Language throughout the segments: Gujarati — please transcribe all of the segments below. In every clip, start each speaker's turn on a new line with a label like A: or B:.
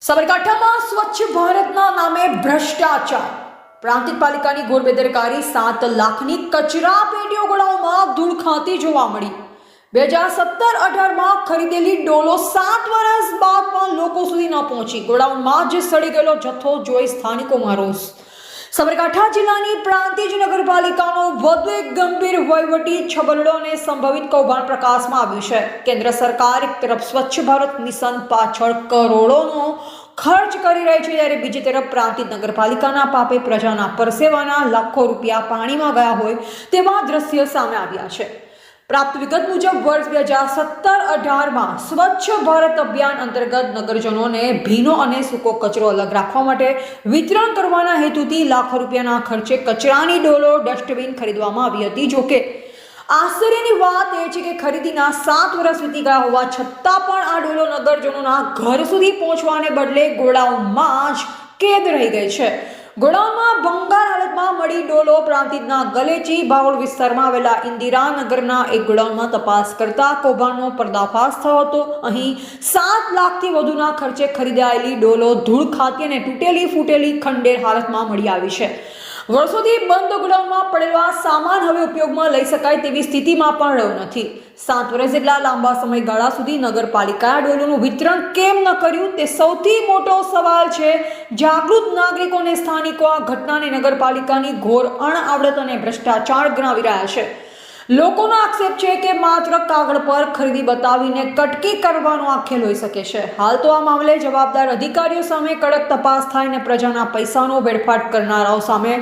A: સાબરકાંઠામાં સ્વચ્છ ભારતના નામે ભ્રષ્ટાચાર, પ્રાંતિક પાલિકાની ઘોર બેદરકારી, 7 લાખની કચરા પેટીઓ ગોડાઉનમાં ધૂળ ખાતી જોવા મળી। 2017-18માં ખરીદેલી ડોલો 7 વર્ષ બાદ પણ લોકો સુધી ન પહોંચી। ગોડાઉનમાં જ સડી ગયેલો જથ્થો જોઈ સ્થાનિકોમાં રોષ। સાબરકાંઠા જિલ્લાની પ્રાંતિજ નગરપાલિકાનો વધુ એક ગંભીર વહીવટી છબરડો અને સંભવિત કૌભાંડ પ્રકાશમાં આવ્યું છે। કેન્દ્ર સરકાર એક તરફ સ્વચ્છ ભારત મિશન પાછળ કરોડોનો ખર્ચ કરી રહી છે, ત્યારે બીજી તરફ પ્રાંતિજ નગરપાલિકાના પાપે પ્રજાના પરસેવાના લાખો રૂપિયા પાણીમાં ગયા હોય તેવા દ્રશ્યો સામે આવ્યા છે। પ્રાપ્ત વિગત મુજબ વર્ષ 2017-18માં સ્વચ્છ ભારત અભિયાન અંતર્ગત નગરજનોને ભીનો અને સૂકો કચરો અલગ રાખવા માટે વિતરણ કરવાના હેતુથી લાખો રૂપિયાના ખર્ચે કચરાની ડોલો, ડસ્ટબિન ખરીદવામાં આવી હતી। જોકે આશ્ચર્યની વાત એ છે કે ખરીદીના 7 વર્ષ વીતી ગયા હોવા છતાં પણ આ ડોલો નગરજનોના ઘર સુધી પહોંચવાને બદલે ગોડાઉનમાં જ કેદ રહી ગઈ છે। ગોડાઉનમાં ભંગાર હાલતમાં મળી ડોલો પ્રાંતિજના ગલેચી બાવળ વિસ્તારમાં આવેલા ઇન્દિરાનગરના એક ગોડાઉનમાં તપાસ કરતા કૌભાંડનો પર્દાફાશ થયો હતો। અહીં 7 લાખથી વધુના ખર્ચે ખરીદાયેલી ડોલો ધૂળ ખાતી અને તૂટેલી ફૂટેલી ખંડેર હાલતમાં મળી આવી છે। વર્ષોથી બંધ ગોડાઉનમાં પડેલો આ સામાન હવે ઉપયોગમાં લઈ શકાય તેવી સ્થિતિમાં પણ રહ્યો નથી। 7 વર્ષ જેટલા લાંબા સમયગાળા સુધી નગરપાલિકાએ ડોલોનું વિતરણ કેમ ન કર્યું તે સૌથી મોટો સવાલ છે। જાગૃત નાગરિકો અને સ્થાનિકો આ ઘટનાને નગરપાલિકાની ઘોર અણઆવડત અને ભ્રષ્ટાચાર ગણાવી રહ્યા છે। લોકોનો આક્ષેપ છે કે માત્ર કાગળ પર ખરીદી બતાવીને કટકી કરવાનો આ ખેલ હોઈ શકે છે। હાલ તો આ મામલે જવાબદાર અધિકારીઓ સામે કડક તપાસ થાય અને પ્રજાના પૈસાનો વેડફાટ કરનારાઓ સામે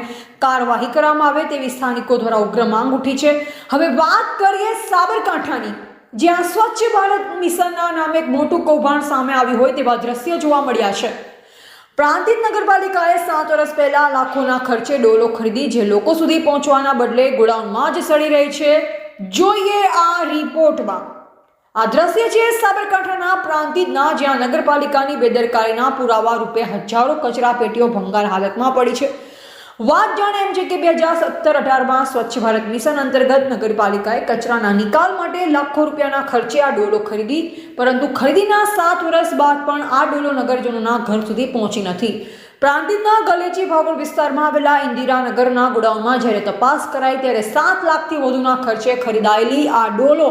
A: કાર્યવાહી કરવામાં આવે તેવી સ્થાનિકો દ્વારા ઉગ્ર માંગ ઉઠી છે। હવે વાત કરીએ સાબરકાંઠાની, જ્યાં સ્વચ્છ ભારત મિશનના નામે એક મોટું કૌભાંડ સામે આવ્યું હોય તેવા દ્રશ્યો જોવા મળ્યા છે। પ્રાંતિજ નગરપાલિકાએ 7 વર્ષ પહેલા લાખોના ખર્ચે ડોલો ખરીદી જે લોકો સુધી પહોંચવાના બદલે ગોડાઉનમાં જ સડી રહી છે। જોઈએ આ રિપોર્ટમાં। આ દ્રશ્ય છે સાબરકાંઠાના પ્રાંતિજના, જ્યાં નગરપાલિકાની બેદરકારીના પુરાવા રૂપે હજારો કચરા પેટીઓ ભંગાર હાલતમાં પડી છે। વાત જાણે એમ છે કે 2017-18માં સ્વચ્છ ભારત મિશન અંતર્ગત નગરપાલિકાએ કચરાના નિકાલ માટે લાખો રૂપિયાના ખર્ચે આ ડોલો ખરીદી, પરંતુ ખરીદીના 7 વર્ષ બાદ પણ આ ડોલો નગરજનોના ઘર સુધી પહોંચી નથી। પ્રાંતિજના ગલેચી ભાગોળ વિસ્તારમાં આવેલા ઇન્દિરાનગરના ગોડાઉનમાં જ્યારે તપાસ કરાઈ ત્યારે 7 લાખથી વધુના ખર્ચે ખરીદાયેલી આ ડોલો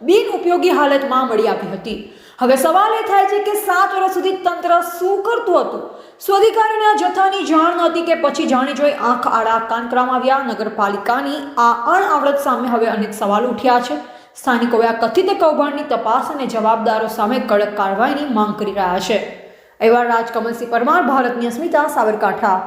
A: બિનઉપયોગી હાલતમાં મળી આવી હતી। હવે સવાલ એ થાય છે કે 7 વર્ષ સુધી તંત્ર શું કરતું હતું? શું અધિકારીઓને આ જથ્થાની જાણ નહોતી કે પછી જાણી જોઈ આંખ આડા કાન કરવામાં આવ્યા? નગરપાલિકાની આ અણઆવડત સામે હવે અનેક સવાલ ઉઠ્યા છે। સ્થાનિકોએ આ કથિત કૌભાંડની તપાસ અને જવાબદારો સામે કડક કાર્યવાહીની માંગ કરી રહ્યા છે। એવા રાજકમલસિંહ પરમાર, ભારતની અસ્મિતા, સાબરકાંઠા।